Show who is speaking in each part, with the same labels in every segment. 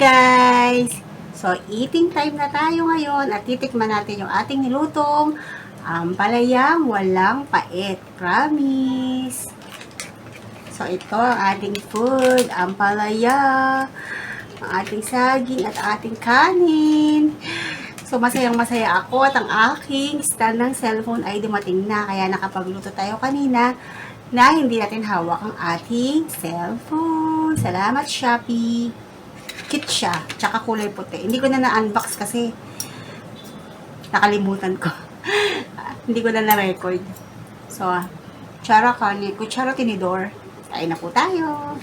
Speaker 1: guys! So, eating time na tayo ngayon at titikman natin yung ating nilutong ampalayang walang pait. Promise! So, ito ang ating food, ampalaya, ang ating saging at ating kanin. So, masayang-masaya ako at ang aking stand ng cellphone ay dumating na. Kaya nakapagluto tayo kanina na hindi natin hawak ang ating cellphone. Salamat, Shopee! Cute siya, tsaka kulay puti. Hindi ko na na-unbox kasi nakalimutan ko. Hindi ko na na-record. So, kutsara tinidor. Kain na po tayo.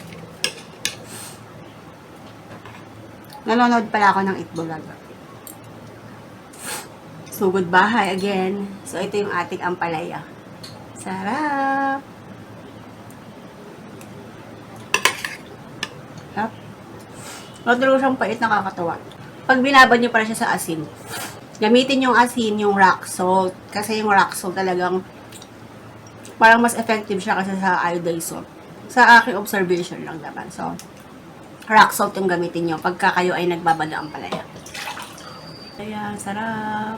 Speaker 1: Nanonood pala ako ng Itbulaga. Sugod bahay again. So, ito yung ating ampalaya. Sarap! Sarap. Madalo siyang pait, nakakatawa. Pag binabad nyo para siya sa asin, gamitin yung asin, yung rock salt. Kasi yung rock salt talagang parang mas effective siya kasi sa iodized salt. Sa aking observation lang naman. So, rock salt yung gamitin nyo pagka kayo ay nagbabad ng ampalaya. Ayan, sarap.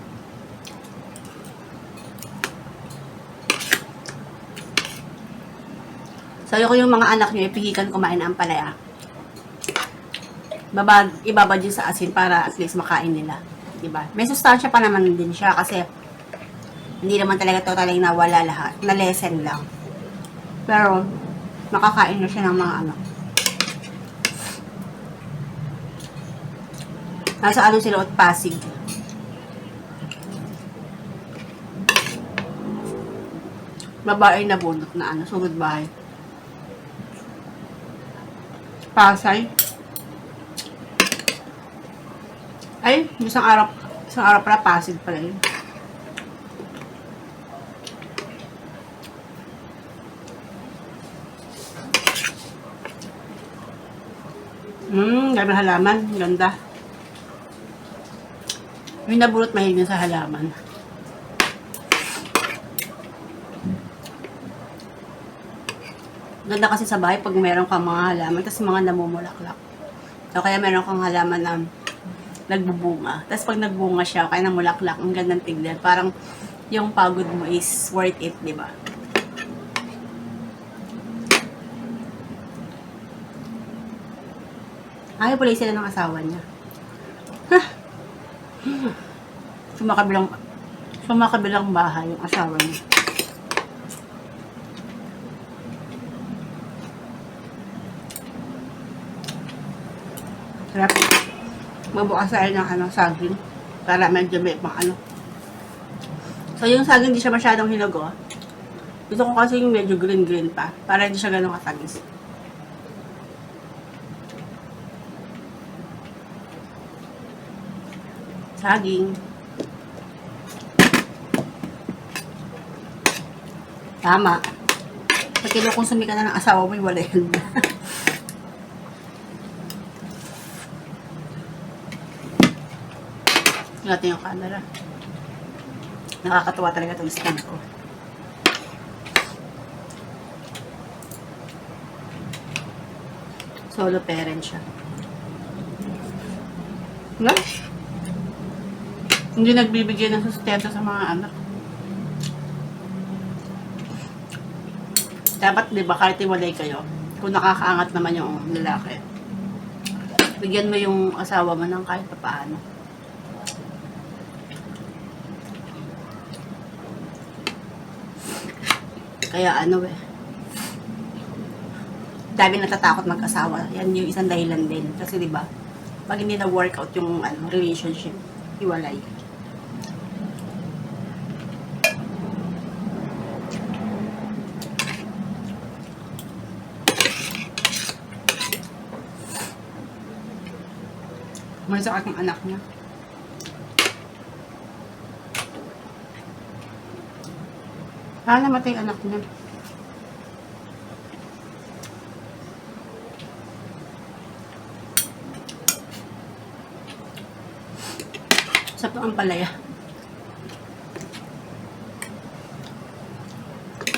Speaker 1: So, yung mga anak nyo, ipihikan kumain ng ampalaya. Ibabad yun sa asin para at least makain nila. Diba? May sustansya pa naman din siya kasi hindi naman talaga totally nawala lahat. Na-lessen lang. Pero, makakain na siya ng mga ano. Nasa ano sila at Pasig. Babae na bunot na ano, sugod bahay. Pasay. Ay, isang araw pala, Pasig pala yun. Dami halaman. Ganda. Yung nabulot mahilig sa halaman. Ganda kasi sa bahay pag meron kang mga halaman, tapos mga namumulaklak. So, kaya meron kang halaman na nagbubunga. Tapos pag nagbunga siya, kaya namulaklak, ang gandang tignan. Parang yung pagod mo is worth it, di ba? Ayaw pala sila ng asawa niya. Sumakabilang bahay yung asawa niya. Sarap. Magbukas tayo ng saging para medyo may pang ano. So, yung saging hindi siya masyadong hinog, oh. Gusto ko kasi yung medyo green-green pa para hindi siya ganun katagis. Saging. Tama. Pag kinukonsumi ka na ng asawa mo, wala yun. Natin yung camera. Nakakatuwa talaga itong stand ko. Solo parent siya. No? Hindi nagbibigay ng sustento sa mga anak. Dapat, di ba, kahit iwalay kayo, kung nakakaangat naman yung lalaki, bigyan mo yung asawa mo ng kahit paano. Kaya ano dami natatakot mag-asawa. Yan yung isang dahilan din. Kasi diba, pag hindi na workout yung relationship, hiwalay. May sa aking anak niya. Namatay anak niya. Sa ampalaya.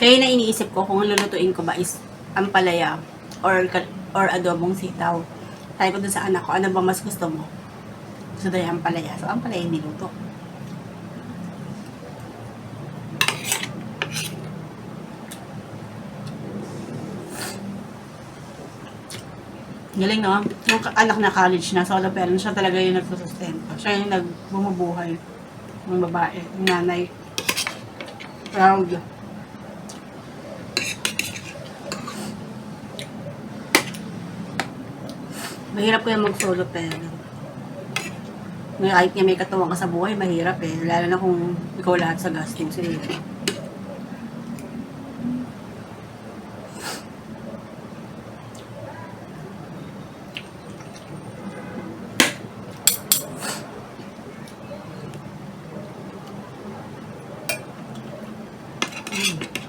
Speaker 1: Kaya na iniisip ko kung lulutuin ko ba is ampalaya or adobong sitaw. Sabi ko dun sa anak ko, ano ba mas gusto mo? Gusto daw yung ampalaya. So, ampalaya yung niluto. Galing, no? Yung anak na college na, solo parent, siya talaga yung nagsusustento. Siya yung nagbumubuhay. Yung babae, yung nanay. Proud. Mahirap ko yung mag-solo parent. Kahit nga may katuwang ka sa buhay, mahirap eh. Lalo na kung ikaw lahat sa gastos eh.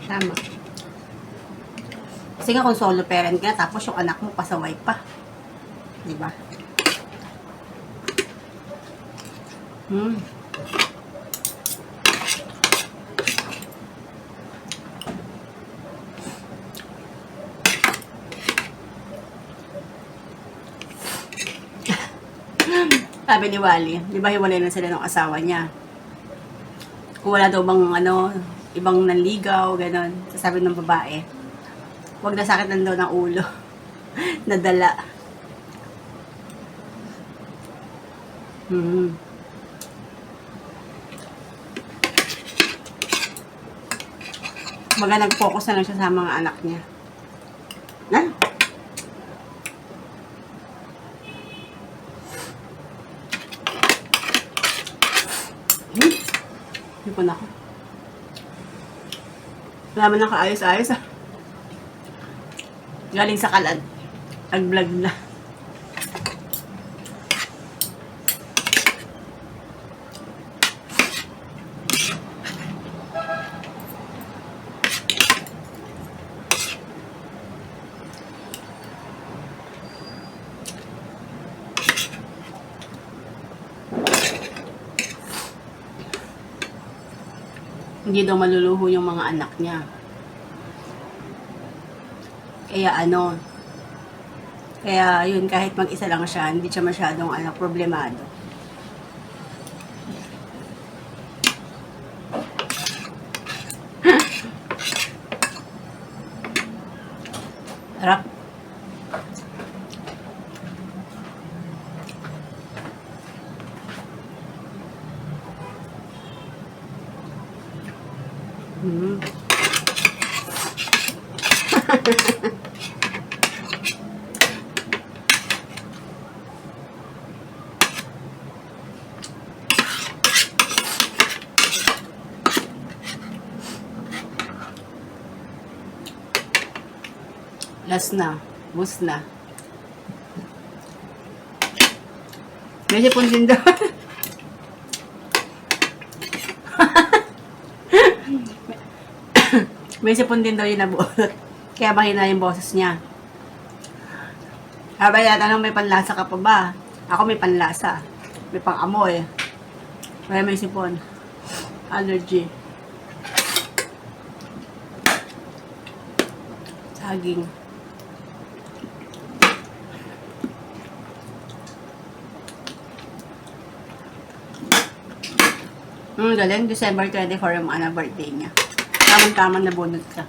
Speaker 1: Tama. Kasi nga kung solo parent ka, tapos yung anak mo pasaway pa. Diba? Sabi ni Wally, di ba hiwalay na sila ng asawa niya? Kung wala daw bang ibang nanligaw, gano'n. Sasabi ng babae, huwag na sakit daw ng ulo. Nadala. Baga nag-focus na lang siya sa mga anak niya. Na? Hindi po na ako. Wala man lang kaayos-ayos ah. Galing sa kalan. Nag-vlog na. Hindi daw maluluho yung mga anak niya. Kaya yun, kahit mag-isa lang siya, hindi siya masyadong problemado. Harap. Last na. Bus na. May sipon din daw. May sipon din daw yung nabuot. Kaya mahina yung boses niya. Habay yata nang may panlasa ka pa ba? Ako may panlasa. May pang-amoy. Kaya may sipon. Allergy. Saging. Galing. December 24 yung birthday niya. Tamang-tamang na bunot ka.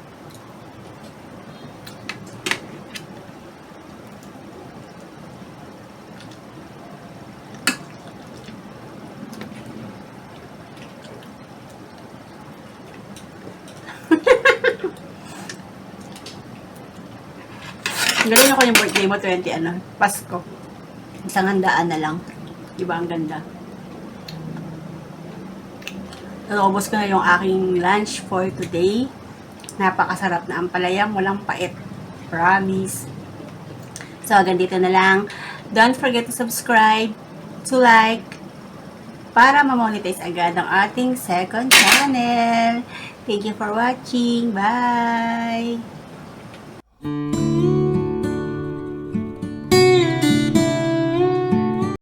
Speaker 1: Galing ako yung birthday mo, 20 Pasko. Isang handaan na lang. Diba ang ganda? Naubos ko na yung aking lunch for today. Napakasarap na ampalayam, walang pait. Promise. So, hanggang dito na lang. Don't forget to subscribe, to like, para ma-monetize agad ang ating second channel. Thank you for watching. Bye!